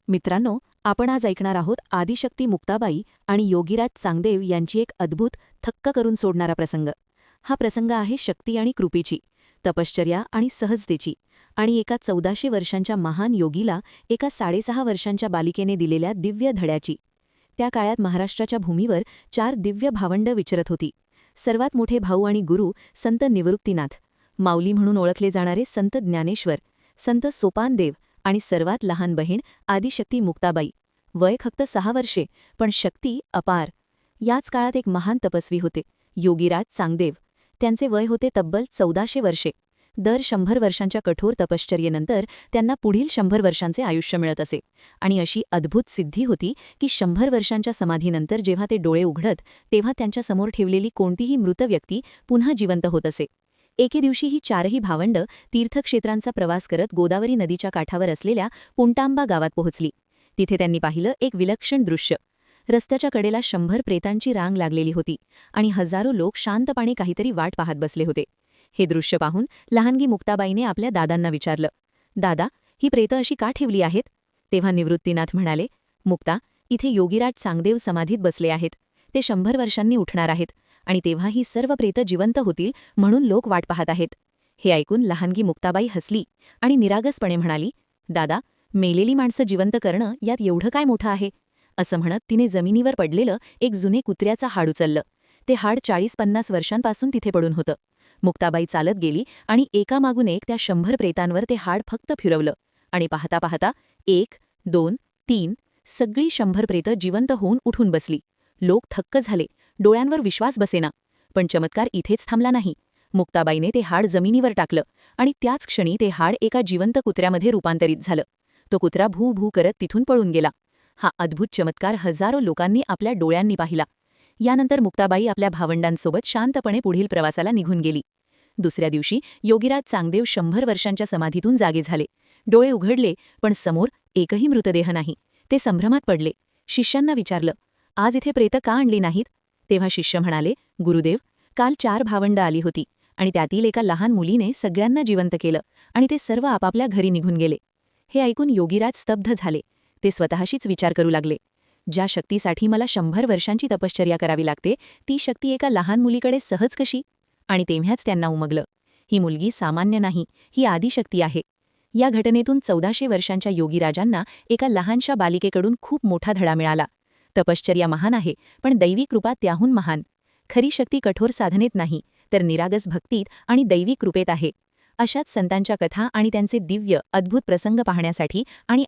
मित्रांनो, आपण आज ऐकणार आहोत आदिशक्ती मुक्ताबाई आणि योगीराज चांगदेव यांची एक अद्भुत, थक्क करून सोडणारा प्रसंग. हा प्रसंग आहे शक्ती आणि कृपेची, तपश्चर्या आणि सहजतेची, आणि एका 1400 वर्षांच्या महान योगीला एका 6.5 वर्षांच्या बालिकेने दिलेल्या दिव्य धड्याची. त्या काळात महाराष्ट्राच्या भूमीवर 4 दिव्य भावंड विचरत होती. सर्वात मोठे भाऊ आणि गुरु संत निवृत्तीनाथ, माऊली म्हणून ओळखले जाणारे संत ज्ञानेश्वर, संत सोपानदेव आणि सर्वात लहान बहीण आदिशक्ती मुक्ताबाई. वय फक्त 6 वर्षे, पण शक्ती अपार. याच काळात एक महान तपस्वी होते, योगीराज चांगदेव. त्यांचे वय होते तब्बल 1400 वर्षे. दर 100 वर्षांच्या कठोर तपश्चर्येनंतर त्यांना पुढील 100 वर्षांचे आयुष्य मिळत असे. आणि अशी अद्भुत सिद्धी होती की 100 वर्षांच्या समाधीनंतर जेव्हा ते डोळे उघडत, तेव्हा त्यांच्यासमोर ठेवलेली कोणतीही मृत व्यक्ती पुन्हा जिवंत होत असे. एके दिवशी ही 4ही भावंड तीर्थक्षेत्रांचा प्रवास करत गोदावरी नदीच्या काठावर असलेल्या पुंटांबा गावात पोहोचली. तिथे त्यांनी पाहिलं एक विलक्षण दृश्य. रस्त्याच्या कडेला 100 प्रेतांची रांग लागलेली होती आणि हजारो लोक शांतपणे काहीतरी वाट पाहत बसले होते. हे दृश्य पाहून लहानगी मुक्ताबाईने आपल्या दादांना विचारलं, दादा, ही प्रेतं अशी का ठेवली आहेत? तेव्हा निवृत्तीनाथ म्हणाले, मुक्ता, इथे योगीराज चांगदेव समाधीत बसले आहेत. ते 100 वर्षांनी उठणार आहेत आणि तेव्हा ही सर्व प्रेतं जिवंत होतील म्हणून लोक वाट पाहत आहेत. हे ऐकून लहानगी मुक्ताबाई हसली आणि निरागसपणे म्हणाली, दादा, मेलेली माणसं जिवंत करणं यात एवढं काय मोठं आहे? असं म्हणत तिने जमिनीवर पडलेलं एक जुने कुत्र्याचं हाड उचललं. ते हाड 40-50 वर्षांपासून तिथे पडून होतं. मुक्ताबाई चालत गेली आणि एकामागून एक त्या 100 प्रेतांवर ते हाड फक्त फिरवलं आणि पाहता पाहता 1, 2, 3 सगळी 100 प्रेतं जिवंत होऊन उठून बसली. लोक थक्क झाले, डोळ्यांवर विश्वास बसेना. पण चमत्कार इथेच थांबला नाही. मुक्ताबाईने ते हाड जमिनीवर टाकलं आणि त्याच क्षणी ते हाड एका जिवंत कुत्र्यामध्ये रूपांतरित झालं. तो कुत्रा भू भू करत तिथून पळून गेला. हा अद्भुत चमत्कार हजारो लोकांनी आपल्या डोळ्यांनी पाहिला. यानंतर मुक्ताबाई आपल्या भावंडांसोबत शांतपणे पुढील प्रवासाला निघून गेली. दुसऱ्या दिवशी योगीराज चांगदेव 100 वर्षांच्या समाधीतून जागे झाले. डोळे उघडले, पण समोर एकही मृतदेह नाही. ते संभ्रमात पडले. शिष्यांना विचारलं, आज इथे प्रेतं का आणली नाहीत? तेव्हा शिष्य म्हणाले, गुरुदेव, काल 4 भावंड आली होती आणि त्यातील एका लहान मुलीने सगळ्यांना जिवंत केलं आणि ते सर्व आपापल्या घरी निघून गेले. हे ऐकून योगीराज स्तब्ध झाले. ते स्वतःशीच विचार करू लागले, ज्या शक्तीसाठी मला 100 वर्षांची तपश्चर्या करावी लागते, ती शक्ती एका लहान मुलीकडे सहज कशी? आणि तेव्हाच त्यांना उमगलं, ही मुलगी सामान्य नाही, ही आदिशक्ती आहे. या घटनेतून 1400 वर्षांच्या योगीराजांना एका लहानशा बालिकेकडून खूप मोठा धडा मिळाला. तपश्चर्या महान आहे, पण दैवी कृपा त्याहून महान. खरी शक्ती कठोर साधनेत नाही, तर निरागस भक्तीत आणि दैवी कृपेत आहे. अशाच संतांच्या कथा आणि त्यांचे दिव्य, अद्भुत प्रसंग पाहण्यासाठी आणि